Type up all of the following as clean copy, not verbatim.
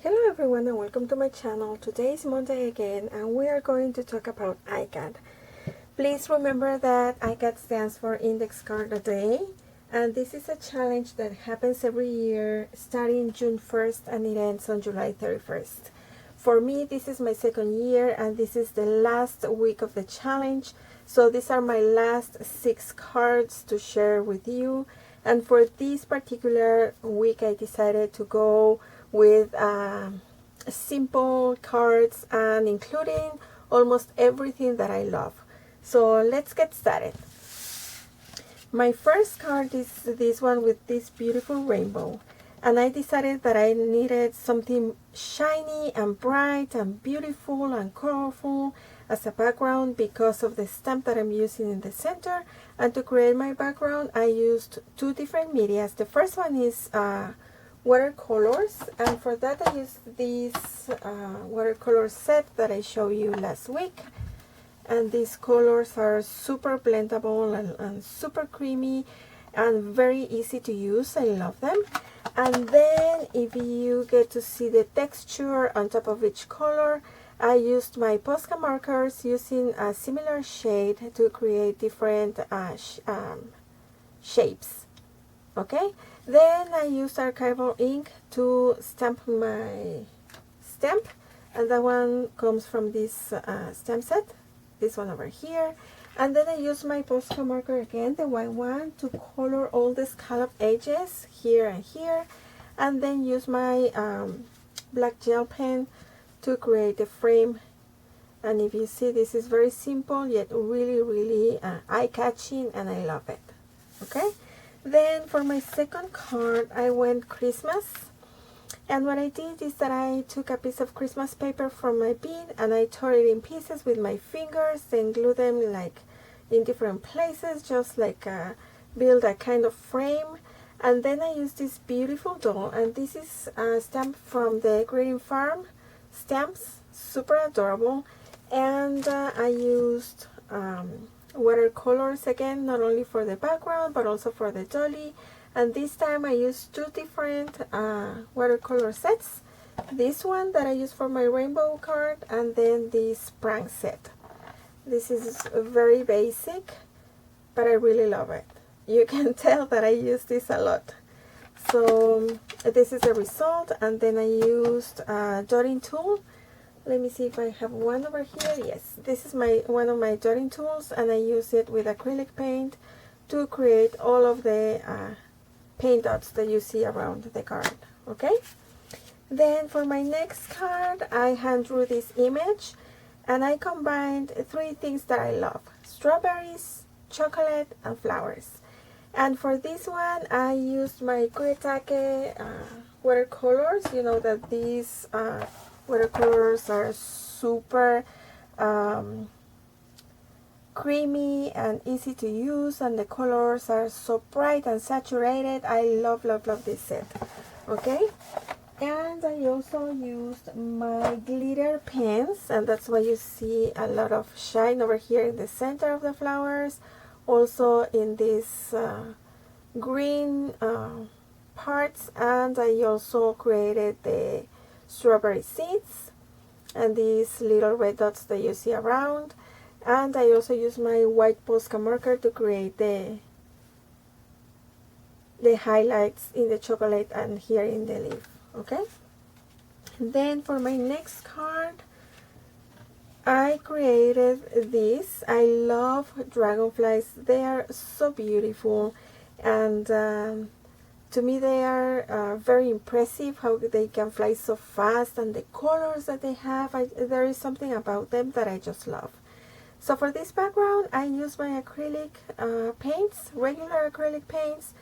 Hello everyone and welcome to my channel. Today is Monday again and we are going to talk about ICAD. Please remember that ICAD stands for Index Card a Day, and this is a challenge that happens every year starting June 1st and it ends on July 31st. For me, this is my second year and this is the last week of the challenge, so these are my last 6 cards to share with you. And for this particular week I decided to go with simple cards and including almost everything that I love. So let's get started. My first card is this one with this beautiful rainbow, and I decided that I needed something shiny and bright and beautiful and colorful as a background because of the stamp that I'm using in the center. And to create my background I used 2 different medias. The first one is watercolors, and for that I used this watercolor set that I showed you last week. And these colors are super blendable and super creamy and very easy to use. I love them. And then if you get to see the texture on top of each color, I used my Posca markers using a similar shade to create different shapes. Okay, then I used archival ink to stamp my stamp, and that one comes from this stamp set, this one over here. And then I use my Posca marker again, the white one, to color all the scallop edges here and here, and then use my black gel pen to create a frame. And if you see, this is very simple yet really eye-catching, and I love it. Okay, then for my second card I went Christmas, and what I did is that I took a piece of Christmas paper from my bin and I tore it in pieces with my fingers, then glue them like in different places, just like build a kind of frame. And then I used this beautiful doll, and this is a stamp from the Greeting Farm stamps, super adorable. And I used watercolors again, not only for the background but also for the dolly. And this time I used 2 different watercolor sets. This one that I used for my rainbow card, and then this prank set. This is very basic, but I really love it. You can tell that I use this a lot. So this is the result. And then I used a dotting tool. Let me see if I have one over here. Yes, this is one of my dotting tools, and I use it with acrylic paint to create all of the paint dots that you see around the card. Okay, then for my next card I hand drew this image, and I combined 3 things that I love: strawberries, chocolate, and flowers. And for this one I used my Kuretake watercolors. You know that these watercolors are super creamy and easy to use, and the colors are so bright and saturated. I love this set. Okay, and I also used my glitter pens, and that's why you see a lot of shine over here in the center of the flowers, also in these green parts. And I also created the strawberry seeds and these little red dots that you see around. And I also use my white Posca marker to create the highlights in the chocolate and here in the leaf. Okay, and then for my next card I created this. I love dragonflies. They are so beautiful, and to me they are very impressive, how they can fly so fast, and the colors that they have. There is something about them that I just love. So for this background I use my acrylic paints, regular acrylic paints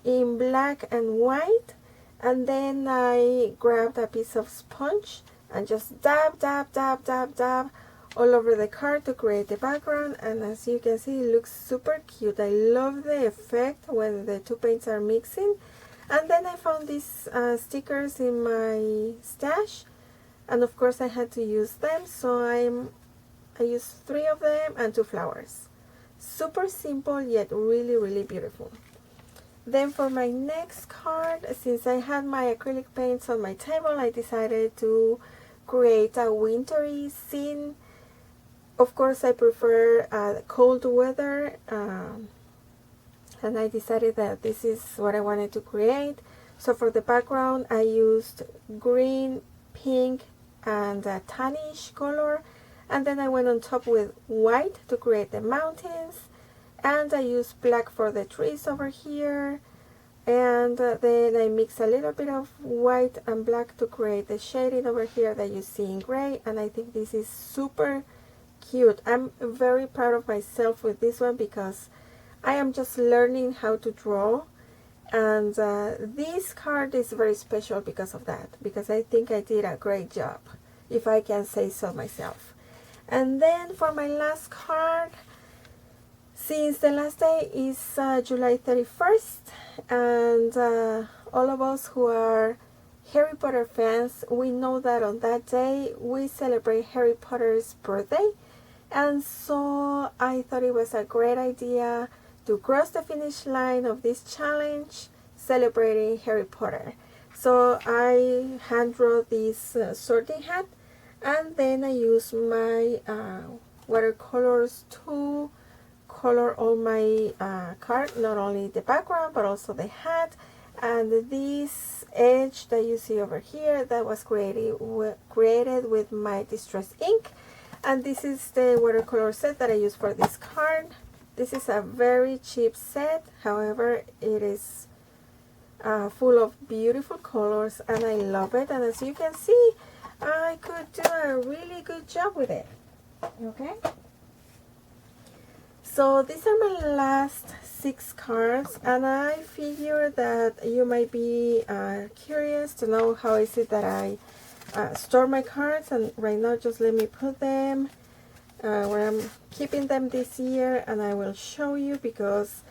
in black and white, and then I grabbed a piece of sponge and just dab all over the card to create the background. And as you can see, it looks super cute. I love the effect when the 2 paints are mixing. And then I found these stickers in my stash, and of course I had to use them, so I used 3 of them and 2 flowers. Super simple yet really beautiful. Then for my next card, since I had my acrylic paints on my table, I decided to create a wintry scene. Of course, I prefer cold weather, and I decided that this is what I wanted to create. So for the background, I used green, pink, and a tannish color, and then I went on top with white to create the mountains, and I used black for the trees over here, and then I mix a little bit of white and black to create the shading over here that you see in gray, and I think this is super cute. I'm very proud of myself with this one because I am just learning how to draw, and this card is very special because of that, because I think I did a great job, if I can say so myself. And then for my last card, since the last day is July 31st, and all of us who are Harry Potter fans, we know that on that day we celebrate Harry Potter's birthday, and so I thought it was a great idea to cross the finish line of this challenge celebrating Harry Potter. So I hand drew this sorting hat, and then I use my watercolors to color all my card, not only the background but also the hat. And this edge that you see over here, that was created with my distress ink, and this is the watercolor set that I use for this card. This is a very cheap set, however it is full of beautiful colors and I love it, and as you can see I could do a really good job with it. Okay, so these are my last 6 cards, and I figure that you might be curious to know how is it that I store my cards, and right now just let me put them where I'm keeping them this year, and I will show you because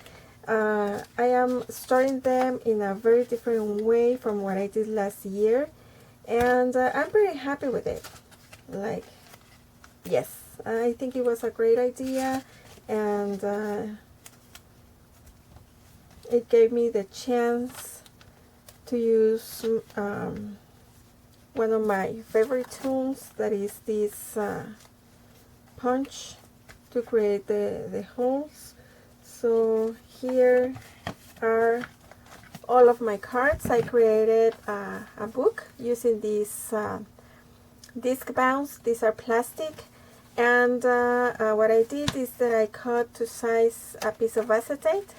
I am storing them in a very different way from what I did last year, and I'm very happy with it. Like, yes, I think it was a great idea, and it gave me the chance to use one of my favorite tools, that is this punch, to create the holes. So here are all of my cards. I created a book using these disc bounds. These are plastic, and what I did is that I cut to size a piece of acetate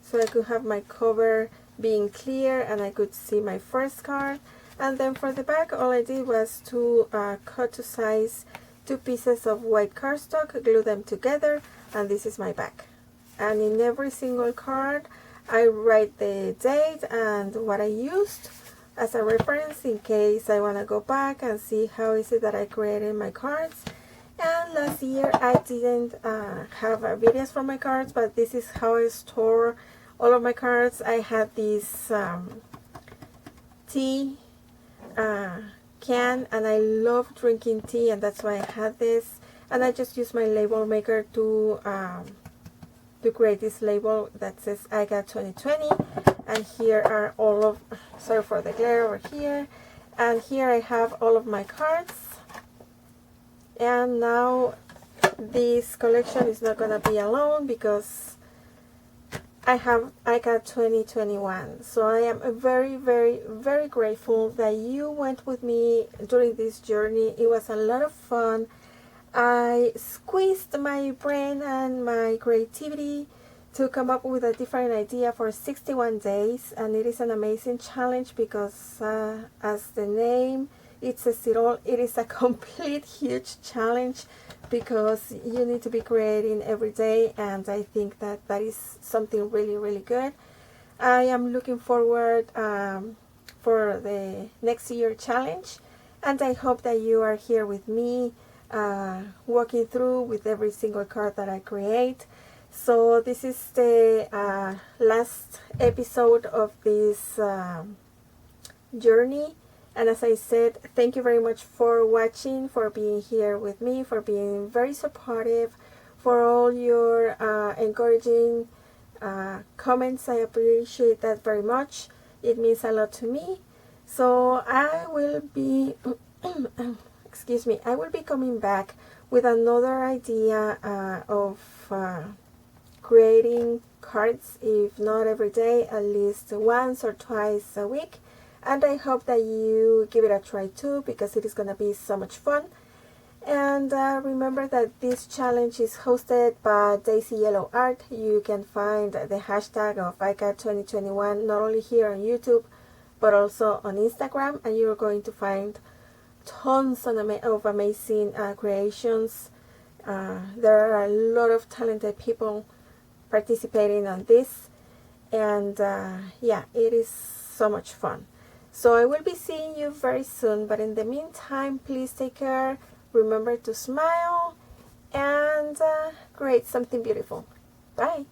so I could have my cover being clear and I could see my first card. And then for the back, all I did was to cut to size 2 pieces of white cardstock, glue them together, and this is my back. And in every single card I write the date and what I used as a reference in case I want to go back and see how is it that I created my cards. And last year I didn't have videos for my cards, but this is how I store all of my cards. I had this tea can, and I love drinking tea, and that's why I had this, and I just used my label maker to create this label that says ICAD 2020, and here are all of, sorry for the glare over here, and here I have all of my cards. And now this collection is not gonna be alone because I have ICAD 2021. So I am very, very, very grateful that you went with me during this journey. It was a lot of fun. I squeezed my brain and my creativity to come up with a different idea for 61 days, and it is an amazing challenge because as the name it says it all, it is a complete huge challenge because you need to be creating every day, and I think that that is something really, really good. I am looking forward for the next year challenge, and I hope that you are here with me walking through with every single card that I create. So this is the last episode of this journey, and as I said, thank you very much for watching, for being here with me, for being very supportive, for all your encouraging comments. I appreciate that very much. It means a lot to me. So I will be excuse me, I will be coming back with another idea of creating cards, if not every day, at least once or twice a week. And I hope that you give it a try too, because it is going to be so much fun. And remember that this challenge is hosted by Daisy Yellow Art. You can find the hashtag of ICAD 2021 not only here on YouTube, but also on Instagram, and you're going to find tons of amazing creations. There are a lot of talented people participating on this, and yeah, it is so much fun. So I will be seeing you very soon, but in the meantime, please take care, remember to smile, and create something beautiful. Bye.